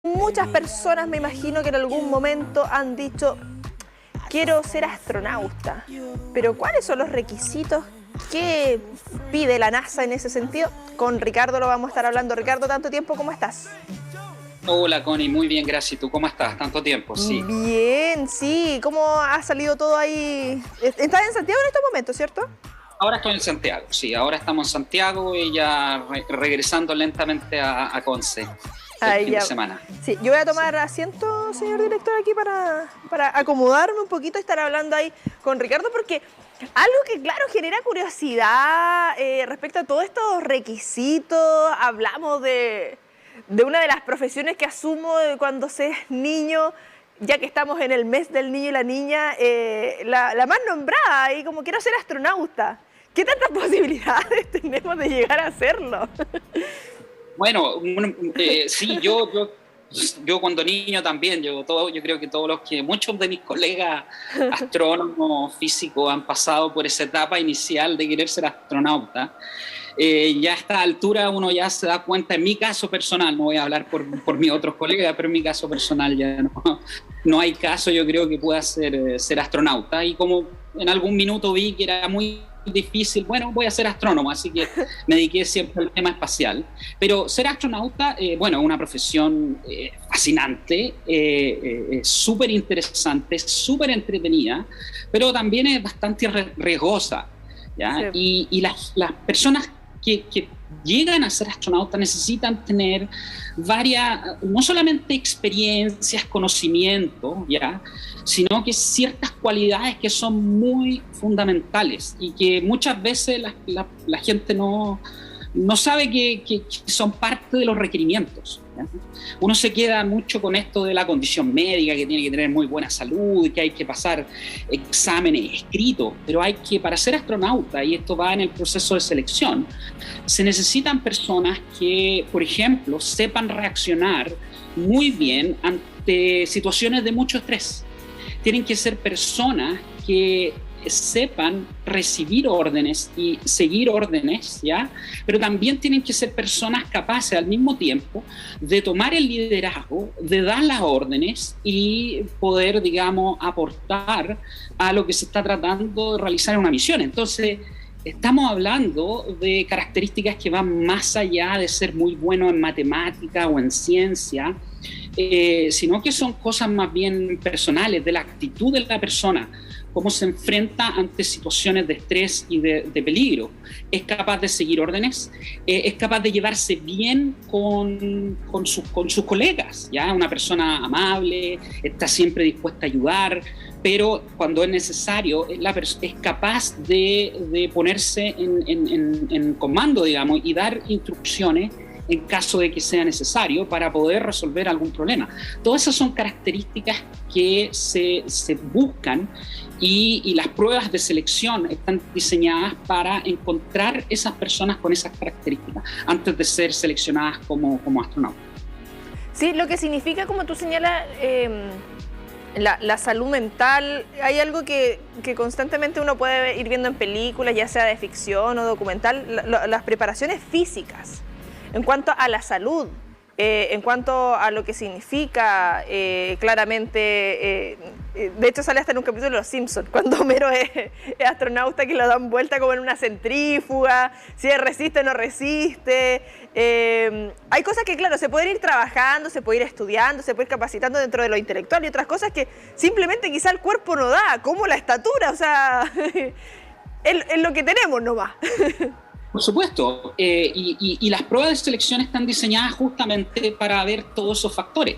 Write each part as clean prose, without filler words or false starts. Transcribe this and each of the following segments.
Muchas personas me imagino que en algún momento han dicho, quiero ser astronauta, pero ¿cuáles son los requisitos? ¿Qué pide la NASA en ese sentido? Con Ricardo lo vamos a estar hablando. Ricardo, tanto tiempo, ¿cómo estás? Hola Connie, muy bien, gracias. ¿Y tú cómo estás? Tanto tiempo, sí. Bien, sí. ¿Cómo ha salido todo ahí? ¿Estás en Santiago en estos momentos, cierto? Ahora estoy en Santiago, sí. Ahora estamos en Santiago y ya regresando lentamente a Conce el fin de semana. Sí, yo voy a tomar asiento, señor director, aquí para acomodarme un poquito y estar hablando ahí con Ricardo, porque algo que, claro, genera curiosidad respecto a todos estos requisitos. Hablamos de una de las profesiones que asumo cuando se es niño, ya que estamos en el mes del niño y la niña, la más nombrada, y como quiero ser astronauta. ¿Qué tantas posibilidades tenemos de llegar a hacerlo? Bueno, sí, yo cuando niño también, yo creo que muchos de mis colegas astrónomos, físicos han pasado por esa etapa inicial de querer ser astronauta. Ya a esta altura uno ya se da cuenta, en mi caso personal, no voy a hablar por mis otros colegas, pero en mi caso personal ya no hay caso, yo creo que pueda ser astronauta. Y como en algún minuto vi que era muy difícil, bueno, voy a ser astrónomo, así que me dediqué siempre al tema espacial. Pero ser astronauta, bueno, es una profesión fascinante, súper interesante, súper entretenida, pero también es bastante riesgosa, ¿ya? Sí. Y las personas que llegan a ser astronautas necesitan tener no solamente experiencias, conocimientos, ¿ya?, sino que ciertas cualidades que son muy fundamentales y que muchas veces la gente no sabe que son parte de los requerimientos, ¿ya? Uno se queda mucho con esto de la condición médica, que tiene que tener muy buena salud, que hay que pasar exámenes escritos, pero para ser astronauta, y esto va en el proceso de selección, se necesitan personas que, por ejemplo, sepan reaccionar muy bien ante situaciones de mucho estrés. Tienen que ser personas que sepan recibir órdenes y seguir órdenes, ¿ya? Pero también tienen que ser personas capaces al mismo tiempo de tomar el liderazgo, de dar las órdenes y poder, digamos, aportar a lo que se está tratando de realizar en una misión. Entonces, estamos hablando de características que van más allá de ser muy bueno en matemática o en ciencia, sino que son cosas más bien personales, de la actitud de la persona, cómo se enfrenta ante situaciones de estrés y de peligro. Es capaz de seguir órdenes, es capaz de llevarse bien con sus colegas, ¿ya? Una persona amable, está siempre dispuesta a ayudar, pero cuando es necesario es capaz de ponerse en comando, digamos, y dar instrucciones en caso de que sea necesario para poder resolver algún problema. Todas esas son características que se buscan y las pruebas de selección están diseñadas para encontrar esas personas con esas características antes de ser seleccionadas como astronautas. Sí, lo que significa, como tú señalas, la salud mental. Hay algo que constantemente uno puede ir viendo en películas, ya sea de ficción o documental, las preparaciones físicas en cuanto a la salud, en cuanto a lo que significa, claramente, de hecho sale hasta en un capítulo de Los Simpsons, cuando Homero es astronauta, que lo dan vuelta como en una centrífuga, si resiste o no resiste. Hay cosas que, claro, se pueden ir trabajando, se puede ir estudiando, se puede ir capacitando dentro de lo intelectual, y otras cosas que simplemente quizá el cuerpo no da, como la estatura, o sea, es lo que tenemos nomás. Por supuesto, y las pruebas de selección están diseñadas justamente para ver todos esos factores.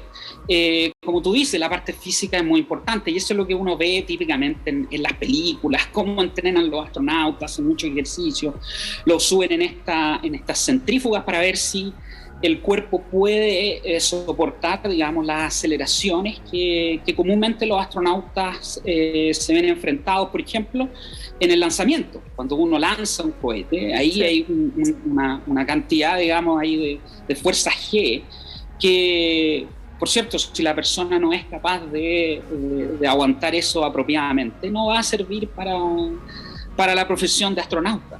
Como tú dices, la parte física es muy importante y eso es lo que uno ve típicamente en las películas, cómo entrenan los astronautas, hacen mucho ejercicio, los suben en estas centrífugas para ver si el cuerpo puede soportar, digamos, las aceleraciones que comúnmente los astronautas se ven enfrentados, por ejemplo, en el lanzamiento. Cuando uno lanza un cohete, ahí sí hay una cantidad, digamos, ahí de fuerza G que, por cierto, si la persona no es capaz de aguantar eso apropiadamente, no va a servir para la profesión de astronauta.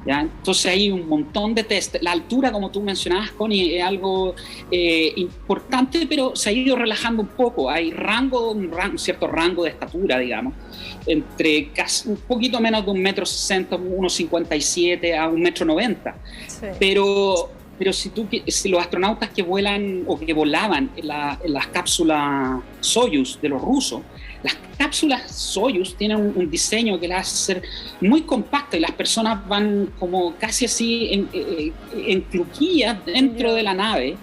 ¿ya? Entonces hay un montón de test. La altura, como tú mencionabas, Connie, es algo importante, pero se ha ido relajando un poco. Hay un cierto rango de estatura, digamos, entre casi un poquito menos de 1,60 m, 1,57 m a 1,90 m. Sí. Pero si los astronautas que vuelan o que volaban en las cápsulas Soyuz de los rusos, las cápsulas Soyuz tienen un diseño que las hace ser muy compacto y las personas van como casi así en cluquillas dentro de la nave.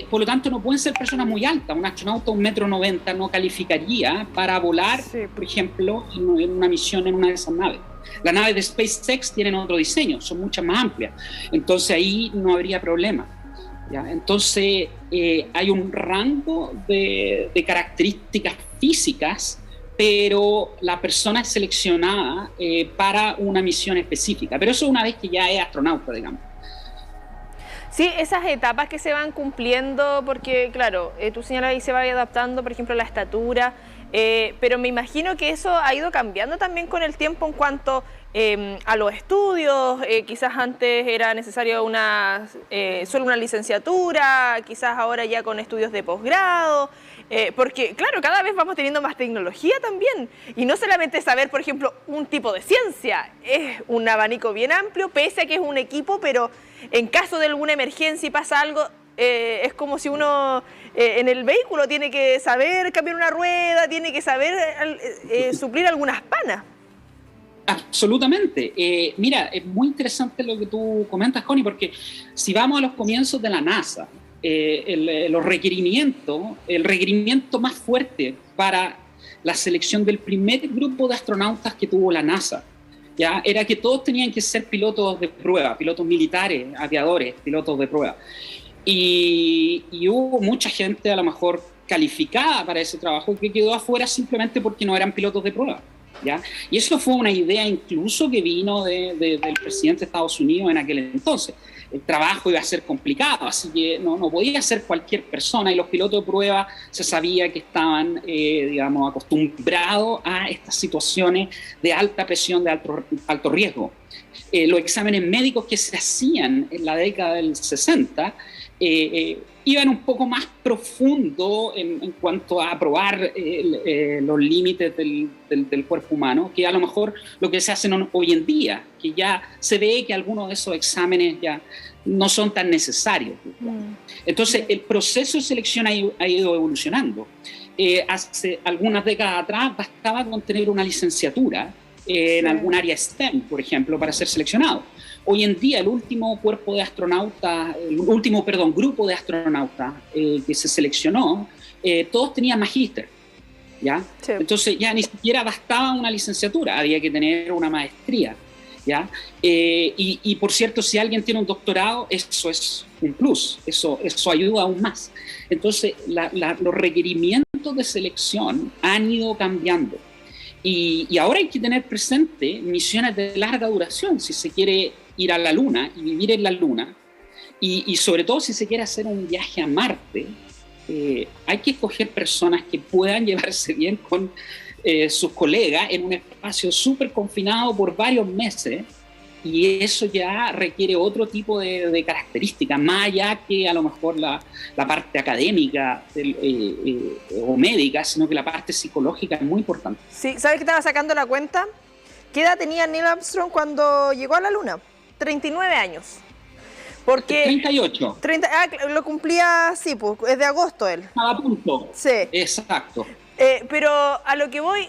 Por lo tanto, no pueden ser personas muy altas. Un astronauta de 1,90 m no calificaría para volar, sí, por ejemplo, en una misión en una de esas naves. Las naves de SpaceX tienen otro diseño, son muchas más amplias. Entonces ahí no habría problema, ¿ya? Entonces hay un rango de características físicas, pero la persona es seleccionada para una misión específica. Pero eso una vez que ya es astronauta, digamos. Sí, esas etapas que se van cumpliendo, porque claro, tú señalas y se va adaptando, por ejemplo, la estatura, pero me imagino que eso ha ido cambiando también con el tiempo en cuanto a los estudios. Quizás antes era necesario solo una licenciatura, quizás ahora ya con estudios de posgrado, porque claro, cada vez vamos teniendo más tecnología también, y no solamente saber, por ejemplo, un tipo de ciencia, es un abanico bien amplio, pese a que es un equipo, pero en caso de alguna emergencia y pasa algo, es como si uno en el vehículo tiene que saber cambiar una rueda, tiene que saber suplir algunas panas. Absolutamente. Mira, es muy interesante lo que tú comentas, Connie, porque si vamos a los comienzos de la NASA, el requerimiento más fuerte para la selección del primer grupo de astronautas que tuvo la NASA, ¿ya?, era que todos tenían que ser pilotos de prueba, pilotos militares, aviadores, pilotos de prueba. Y hubo mucha gente a lo mejor calificada para ese trabajo que quedó afuera simplemente porque no eran pilotos de prueba, ¿ya? Y eso fue una idea incluso que vino del presidente de Estados Unidos en aquel entonces. El trabajo iba a ser complicado, así que no podía ser cualquier persona, y los pilotos de prueba se sabía que estaban, digamos, acostumbrados a estas situaciones de alta presión, de alto riesgo. Los exámenes médicos que se hacían en la década del 60 iban un poco más profundo en cuanto a probar los límites del cuerpo humano, que a lo mejor lo que se hace hoy en día, que ya se ve que algunos de esos exámenes ya no son tan necesarios. Entonces, el proceso de selección ha ido evolucionando. Hace algunas décadas atrás bastaba con tener una licenciatura en algún área STEM, por ejemplo, para ser seleccionado. Hoy en día, el último grupo de astronautas que se seleccionó, todos tenían magíster, ¿ya? Sí. Entonces ya ni siquiera bastaba una licenciatura, había que tener una maestría, ¿ya? Y por cierto, si alguien tiene un doctorado, eso es un plus, eso ayuda aún más. Entonces, los requerimientos de selección han ido cambiando. Y ahora hay que tener presente misiones de larga duración si se quiere ir a la Luna y vivir en la Luna, y sobre todo si se quiere hacer un viaje a Marte. Hay que escoger personas que puedan llevarse bien con sus colegas en un espacio súper confinado por varios meses, y eso ya requiere otro tipo de características, más allá que a lo mejor la parte académica o médica, sino que la parte psicológica es muy importante. Sí, ¿sabes que estaba sacando la cuenta? ¿Qué edad tenía Neil Armstrong cuando llegó a la Luna? 39 años. Porque 38. Lo cumplía, sí, pues, es de agosto él. A punto. Sí. Exacto. Pero a lo que voy,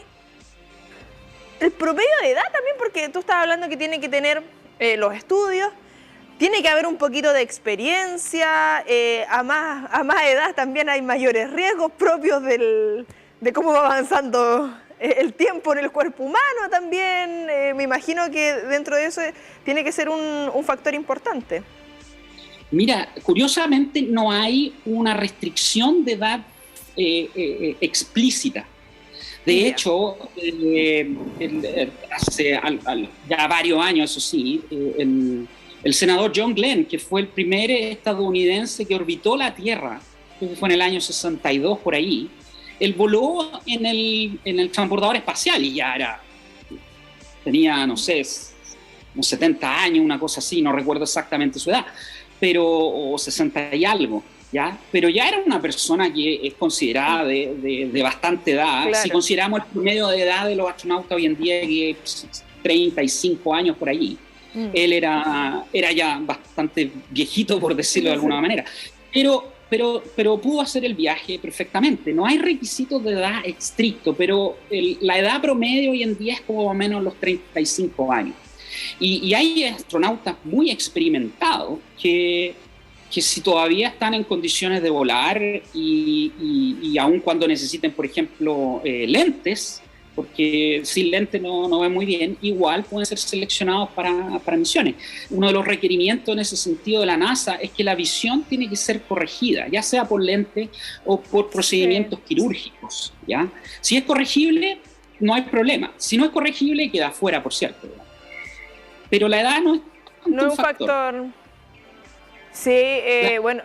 el promedio de edad también, porque tú estabas hablando que tiene que tener los estudios, tiene que haber un poquito de experiencia, a más edad también hay mayores riesgos propios de cómo va avanzando el tiempo en el cuerpo humano también. Me imagino que dentro de eso tiene que ser un factor importante. Mira, curiosamente no hay una restricción de edad explícita. De hecho, hace ya varios años, eso sí, el senador John Glenn, que fue el primer estadounidense que orbitó la Tierra, que fue en el año 62 por ahí, él voló en el transbordador espacial y ya tenía, no sé, unos 70 años, una cosa así, no recuerdo exactamente su edad, pero, o 60 y algo, ¿ya? Pero ya era una persona que es considerada de bastante edad. Claro. Si consideramos el promedio de edad de los astronautas hoy en día, que es 35 años por allí, él era ya bastante viejito, por decirlo de alguna manera. Pero pudo hacer el viaje perfectamente. No hay requisitos de edad estrictos, pero la edad promedio hoy en día es como más o menos los 35 años. Y hay astronautas muy experimentados que si todavía están en condiciones de volar y aun cuando necesiten, por ejemplo, lentes, porque sin lentes no ven muy bien, igual pueden ser seleccionados para misiones. Uno de los requerimientos en ese sentido de la NASA es que la visión tiene que ser corregida, ya sea por lentes o por procedimientos quirúrgicos, ¿ya? Si es corregible, no hay problema. Si no es corregible, queda fuera, por cierto. Pero la edad no es un factor. Sí, bueno,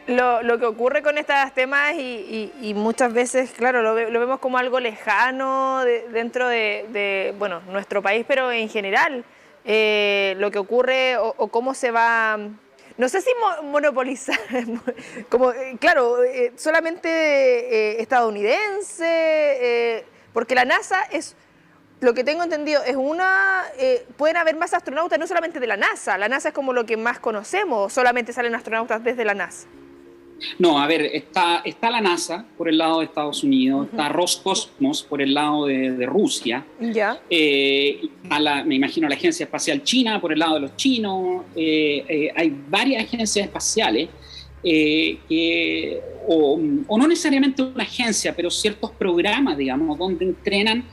lo que ocurre con estos temas y muchas veces, claro, lo vemos como algo lejano dentro de, bueno, nuestro país, pero en general, lo que ocurre o cómo se va, no sé si monopolizar, como, claro, solamente estadounidense, porque la NASA es... Lo que tengo entendido es pueden haber más astronautas, no solamente de la NASA es como lo que más conocemos, solamente salen astronautas desde la NASA. No, a ver, está la NASA por el lado de Estados Unidos, está Roscosmos por el lado de Rusia, ya. Me imagino la Agencia Espacial China por el lado de los chinos, hay varias agencias espaciales, o no necesariamente una agencia, pero ciertos programas, digamos, donde entrenan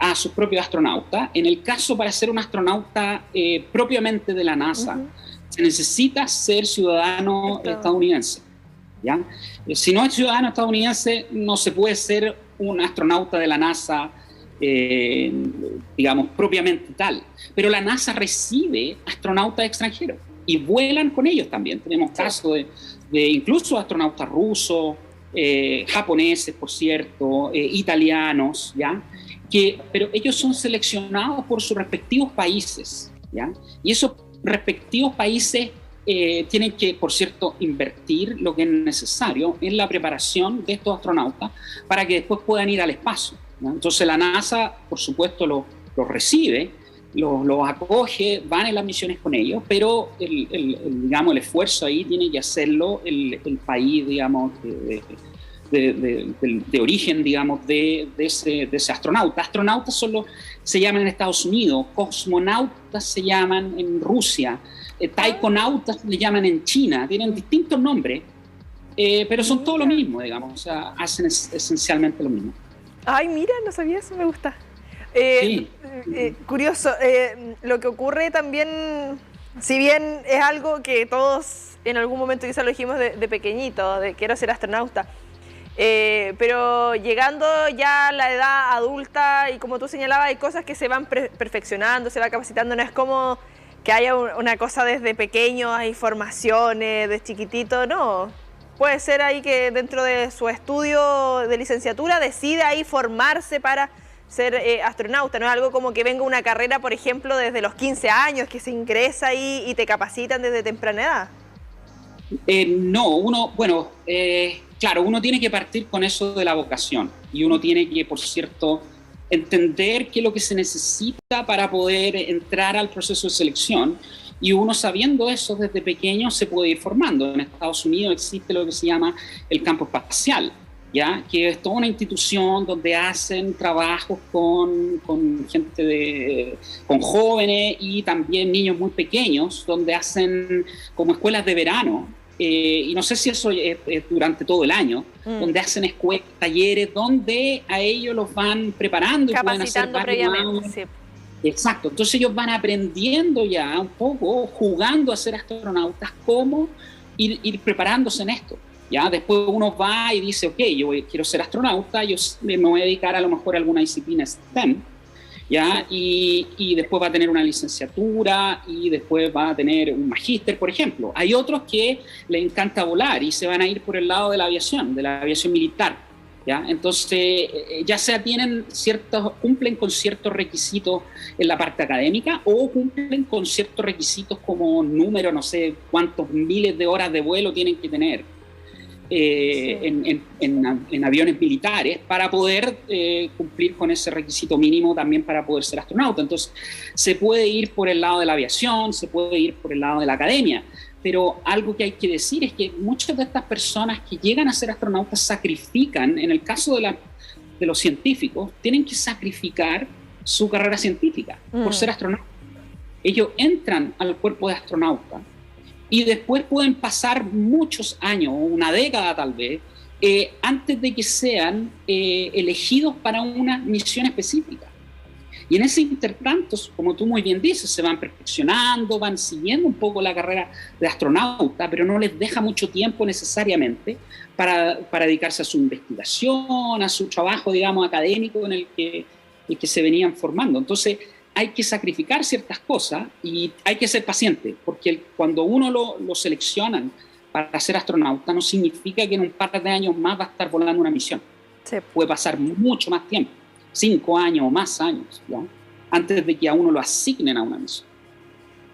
a sus propios astronautas. En el caso, para ser un astronauta propiamente de la NASA, se necesita ser ciudadano estadounidense, ¿ya? Si no es ciudadano estadounidense, no se puede ser un astronauta de la NASA, digamos, propiamente tal. Pero la NASA recibe astronautas extranjeros y vuelan con ellos también. Tenemos casos de incluso astronautas rusos, japoneses, por cierto, italianos, ¿ya? Pero ellos son seleccionados por sus respectivos países, ¿ya? Y esos respectivos países tienen que, por cierto, invertir lo que es necesario en la preparación de estos astronautas para que después puedan ir al espacio, ¿ya? Entonces la NASA, por supuesto, los recibe, los acoge, van en las misiones con ellos, pero digamos, el esfuerzo ahí tiene que hacerlo el país, digamos, de origen, digamos, de ese astronauta. Astronautas se llaman en Estados Unidos, cosmonautas se llaman en Rusia, taikonautas le llaman en China, tienen distintos nombres, pero son todo lo mismo, digamos, o sea, hacen esencialmente lo mismo. Ay, mira, no sabía eso, me gusta. Sí. Curioso, lo que ocurre también, si bien es algo que todos en algún momento quizás lo dijimos de pequeñito, de quiero ser astronauta, pero llegando ya a la edad adulta y como tú señalabas, hay cosas que se van perfeccionando, se va capacitando, no es como que haya una cosa desde pequeño, hay formaciones, de chiquitito, no. Puede ser ahí que dentro de su estudio de licenciatura decide ahí formarse para ser astronauta, no es algo como que venga una carrera, por ejemplo, desde los 15 años, que se ingresa ahí y te capacitan desde temprana edad. No, claro, uno tiene que partir con eso de la vocación y uno tiene que, por cierto, entender qué es lo que se necesita para poder entrar al proceso de selección, y uno sabiendo eso desde pequeño se puede ir formando. En Estados Unidos existe lo que se llama el campo espacial, ¿ya? Que es toda una institución donde hacen trabajos con gente con jóvenes y también niños muy pequeños, donde hacen como escuelas de verano, y no sé si eso es durante todo el año, donde hacen escuelas, talleres, donde a ellos los van preparando y pueden hacer previamente, sí. Exacto, entonces ellos van aprendiendo ya un poco, jugando a ser astronautas, cómo ir preparándose en esto. ¿Ya? Después uno va y dice, ok, quiero ser astronauta, yo me voy a dedicar a lo mejor a alguna disciplina STEM, ¿ya? Y después va a tener una licenciatura y después va a tener un magíster, por ejemplo. Hay otros que les encanta volar y se van a ir por el lado de la aviación militar, ¿ya? Entonces, ya sea cumplen con ciertos requisitos en la parte académica o cumplen con ciertos requisitos como número, no sé cuántos miles de horas de vuelo tienen que tener en aviones militares para poder cumplir con ese requisito mínimo también para poder ser astronauta. Entonces, se puede ir por el lado de la aviación, se puede ir por el lado de la academia, pero algo que hay que decir es que muchas de estas personas que llegan a ser astronautas sacrifican, en el caso de los científicos, tienen que sacrificar su carrera científica por ser astronauta. Ellos entran al cuerpo de astronauta y después pueden pasar muchos años, una década tal vez, antes de que sean elegidos para una misión específica. Y en ese intertanto, como tú muy bien dices, se van perfeccionando, van siguiendo un poco la carrera de astronauta, pero no les deja mucho tiempo necesariamente para dedicarse a su investigación, a su trabajo, digamos, académico en el que se venían formando. Entonces, hay que sacrificar ciertas cosas y hay que ser paciente, porque cuando uno lo seleccionan para ser astronauta, no significa que en un par de años más va a estar volando una misión. Sí. Puede pasar mucho más tiempo, 5 años o más años, ¿ya? Antes de que a uno lo asignen a una misión.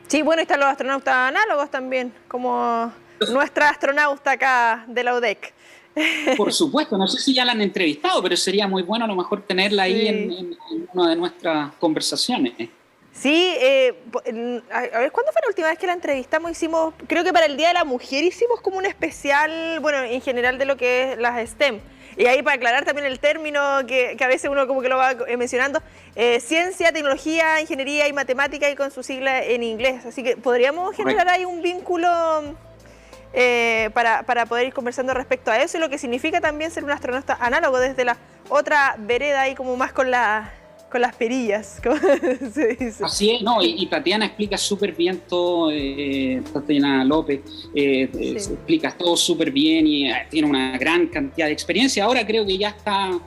Sí, bueno, están los astronautas análogos también, como nuestra astronauta acá de la UDEC. Por supuesto, no sé si ya la han entrevistado, pero sería muy bueno a lo mejor tenerla ahí en una de nuestras conversaciones. Sí, a ver, ¿cuándo fue la última vez que la entrevistamos? Hicimos, creo que para el Día de la Mujer hicimos como un especial, bueno, en general de lo que es las STEM. Y ahí para aclarar también el término que a veces uno como que lo va mencionando, ciencia, tecnología, ingeniería y matemática y con su sigla en inglés. Así que podríamos generar ahí un vínculo para poder ir conversando respecto a eso y lo que significa también ser un astronauta análogo desde la otra vereda ahí como más con las perillas, como se dice. Así es, no, y Tatiana explica súper bien todo, Tatiana López explica todo súper bien y tiene una gran cantidad de experiencia. Ahora creo que ya están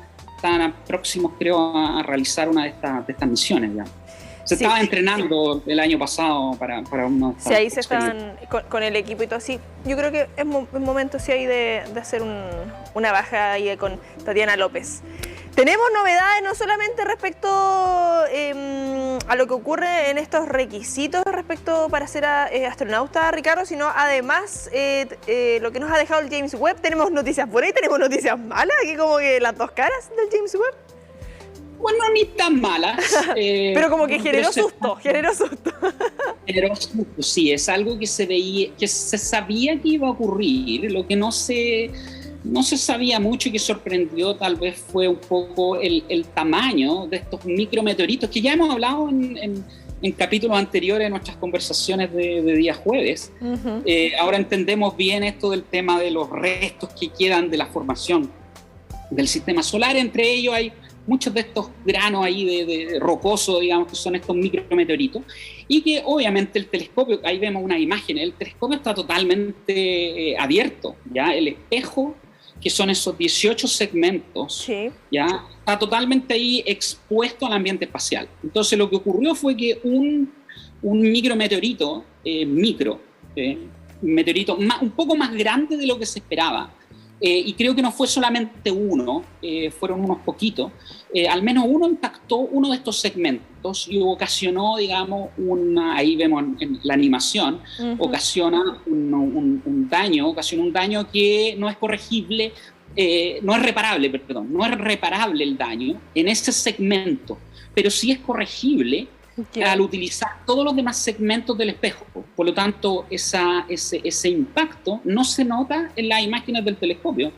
próximos, creo, a realizar una de estas misiones ya. Se estaba entrenando el año pasado para uno. Sí, ahí se estaban con el equipo y todo así. Yo creo que es momento sí ahí de hacer una baja ahí con Tatiana López. Tenemos novedades no solamente respecto a lo que ocurre en estos requisitos respecto para ser astronauta, Ricardo, sino además lo que nos ha dejado el James Webb. Tenemos noticias buenas y tenemos noticias malas, aquí como que las dos caras del James Webb. Bueno, ni tan malas. Pero como que generó susto. Sí, es algo que se sabía que iba a ocurrir. Lo que no se sabía mucho y que sorprendió tal vez fue un poco el tamaño de estos micrometeoritos que ya hemos hablado en capítulos anteriores de nuestras conversaciones de día jueves. Uh-huh. Ahora entendemos bien esto del tema de los restos que quedan de la formación del sistema solar. Entre ellos hay muchos de estos granos ahí de rocoso, digamos, que son estos micrometeoritos, y que obviamente el telescopio, ahí vemos una imagen, el telescopio está totalmente abierto, ¿ya? El espejo, que son esos 18 segmentos, sí, ¿ya? Está totalmente ahí expuesto al ambiente espacial. Entonces lo que ocurrió fue que un micrometeorito, meteorito un poco más grande de lo que se esperaba, y creo que no fue solamente uno, fueron unos poquitos, al menos uno impactó uno de estos segmentos y ocasionó, digamos, ahí vemos en la animación, uh-huh, ocasiona un daño que no es corregible, no es reparable el daño en ese segmento, pero sí es corregible al utilizar todos los demás segmentos del espejo. Por lo tanto, ese impacto no se nota en las imágenes del telescopio,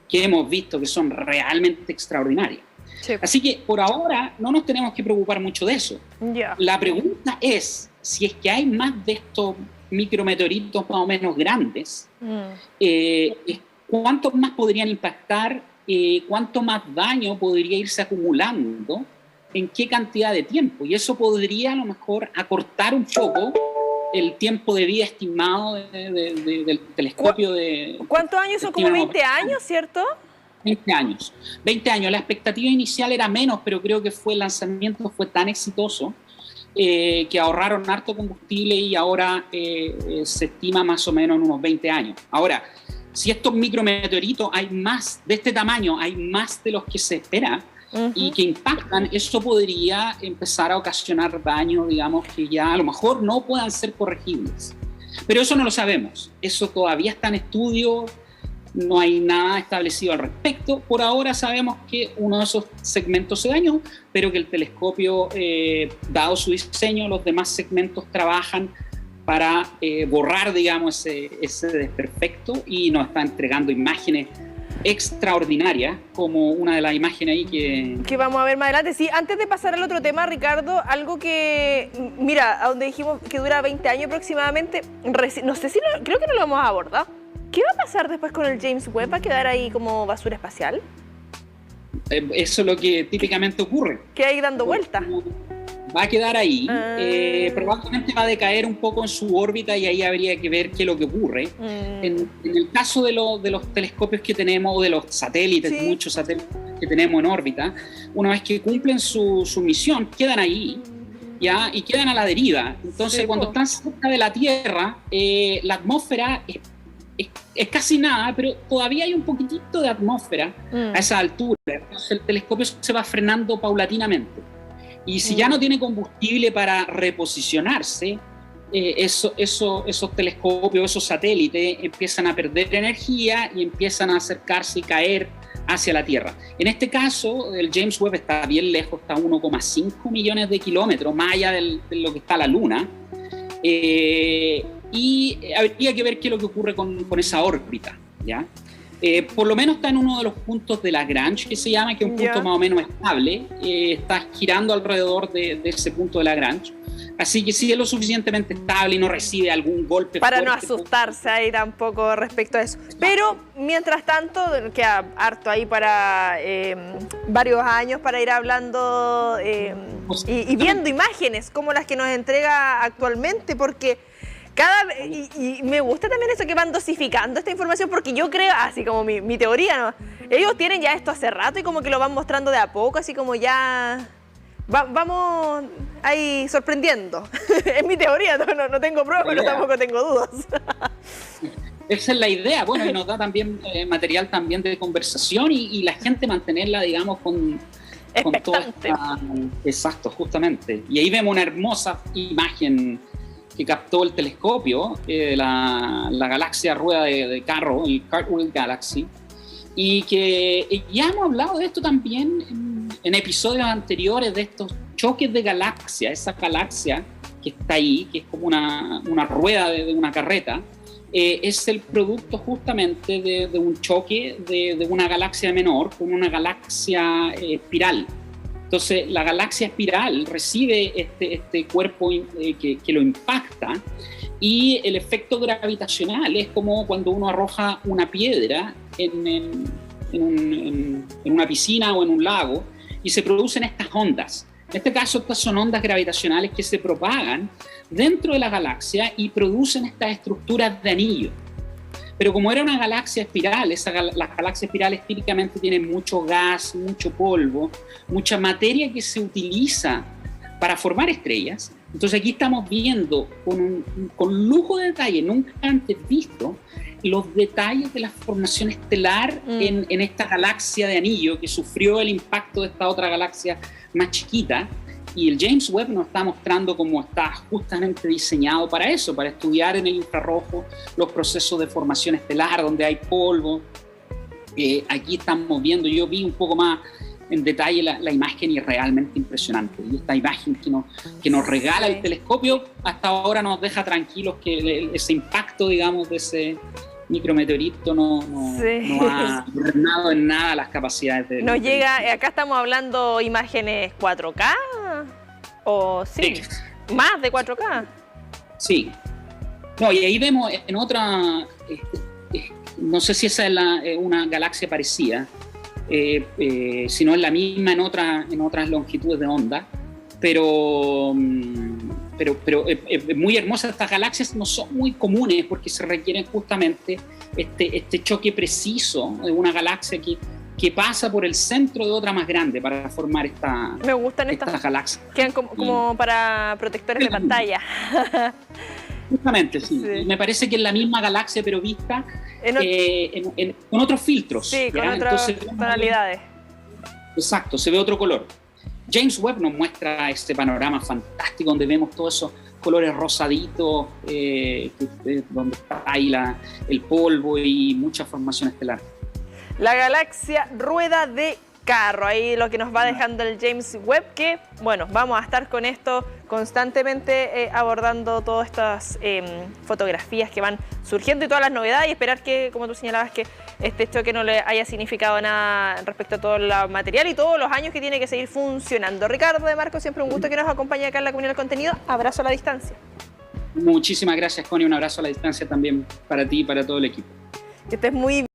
que hemos visto que son realmente extraordinarias. Sí. Así que por ahora no nos tenemos que preocupar mucho de eso. Yeah. La pregunta es si es que hay más de estos micrometeoritos más o menos grandes, ¿cuántos más podrían impactar? ¿Cuánto más daño podría irse acumulando? ¿En qué cantidad de tiempo? Y eso podría a lo mejor acortar un poco el tiempo de vida estimado del telescopio. ¿Cuántos años son? Como 20 años, ¿cierto? 20 años. 20 años. La expectativa inicial era menos, pero creo que el lanzamiento fue tan exitoso que ahorraron harto combustible y ahora se estima más o menos en unos 20 años. Ahora, si estos micrometeoritos hay más de este tamaño, hay más de los que se espera, y que impactan, eso podría empezar a ocasionar daños, digamos, que ya a lo mejor no puedan ser corregibles. Pero eso no lo sabemos, eso todavía está en estudio, no hay nada establecido al respecto. Por ahora sabemos que uno de esos segmentos se dañó, pero que el telescopio, dado su diseño, los demás segmentos trabajan para borrar, digamos, ese desperfecto, y nos está entregando imágenes extraordinaria, como una de las imágenes ahí que vamos a ver más adelante. Sí, antes de pasar al otro tema, Ricardo, algo que, mira, a donde dijimos que dura 20 años aproximadamente, no sé si, creo que no lo hemos abordado. ¿Qué va a pasar después con el James Webb? ¿Va a quedar ahí como basura espacial? Eso es lo que típicamente ocurre. ¿Queda ahí dando vueltas? Va a quedar ahí, probablemente va a decaer un poco en su órbita, y ahí habría que ver qué es lo que ocurre. En el caso de los telescopios que tenemos, o de los satélites, sí, muchos satélites que tenemos en órbita, una vez que cumplen su misión, quedan ahí, ¿ya? Y quedan a la deriva. Entonces, sí, cuando están cerca de la Tierra, la atmósfera es casi nada, pero todavía hay un poquitito de atmósfera a esa altura. Entonces, el telescopio se va frenando paulatinamente. Y si ya no tiene combustible para reposicionarse, esos telescopios, esos satélites empiezan a perder energía y empiezan a acercarse y caer hacia la Tierra. En este caso, el James Webb está bien lejos, está a 1,5 millones de kilómetros, más allá de lo que está la Luna. Y habría que ver qué es lo que ocurre con esa órbita, ¿ya? Por lo menos está en uno de los puntos de Lagrange, que se llama, que es un punto más o menos estable, está girando alrededor de ese punto de Lagrange, así que sí es lo suficientemente estable y no recibe algún golpe para fuerte, no asustarse ahí tampoco respecto a eso. Pero mientras tanto queda harto ahí para varios años para ir hablando y viendo imágenes como las que nos entrega actualmente, porque y me gusta también eso que van dosificando esta información, porque yo creo, así como mi teoría, ¿no? Ellos tienen ya esto hace rato y como que lo van mostrando de a poco, así como ya vamos ahí sorprendiendo. Es mi teoría, no tengo pruebas, pero tampoco tengo dudas. Esa es la idea, bueno, y nos da también material también de conversación, y la gente mantenerla, digamos, con toda esta... Exacto, justamente. Y ahí vemos una hermosa imagen que captó el telescopio, la galaxia rueda de carro, el Cartwheel Galaxy, y que ya hemos hablado de esto también en episodios anteriores, de estos choques de galaxias. Esa galaxia que está ahí, que es como una rueda de una carreta, es el producto justamente de un choque de una galaxia menor con una galaxia espiral. Entonces, la galaxia espiral recibe este cuerpo que lo impacta, y el efecto gravitacional es como cuando uno arroja una piedra en una piscina o en un lago, y se producen estas ondas. En este caso, estas son ondas gravitacionales que se propagan dentro de la galaxia y producen estas estructuras de anillo. Pero como era una galaxia espiral, las galaxias espirales típicamente tienen mucho gas, mucho polvo, mucha materia que se utiliza para formar estrellas. Entonces aquí estamos viendo con lujo de detalle, nunca antes visto, los detalles de la formación estelar en esta galaxia de anillo que sufrió el impacto de esta otra galaxia más chiquita. Y el James Webb nos está mostrando cómo está justamente diseñado para eso, para estudiar en el infrarrojo los procesos de formación estelar, donde hay polvo. Aquí estamos viendo, yo vi un poco más en detalle la imagen, y es realmente impresionante. Y esta imagen que nos regala el telescopio, hasta ahora nos deja tranquilos que ese impacto, digamos, de ese micrometeorito no ha frenado en nada las capacidades de... Nos llega, acá estamos hablando imágenes 4K, o sí, más de 4K. Sí. No, y ahí vemos en otra, no sé si esa es una galaxia parecida, sino es la misma en otras longitudes de onda, pero es muy hermosa. Estas galaxias no son muy comunes porque se requieren justamente este choque preciso de una galaxia que pasa por el centro de otra más grande para formar Me gustan estas galaxias. Quedan como para protectores de pantalla. Justamente, sí. Sí. Y me parece que es la misma galaxia, pero vista con otros filtros. Sí, con ¿ya? otras Entonces, tonalidades. exacto, se ve otro color. James Webb nos muestra este panorama fantástico donde vemos todos esos colores rosaditos, donde está ahí el polvo y mucha formación estelar. La galaxia rueda de carro, ahí lo que nos va dejando el James Webb, que bueno, vamos a estar con esto constantemente abordando todas estas fotografías que van surgiendo y todas las novedades, y esperar que, como tú señalabas, que este choque no le haya significado nada respecto a todo el material y todos los años que tiene que seguir funcionando. Ricardo de Marco, siempre un gusto que nos acompañe acá en la Comunidad del Contenido. Abrazo a la distancia. Muchísimas gracias, Connie, un abrazo a la distancia también para ti y para todo el equipo. Que estés muy bien.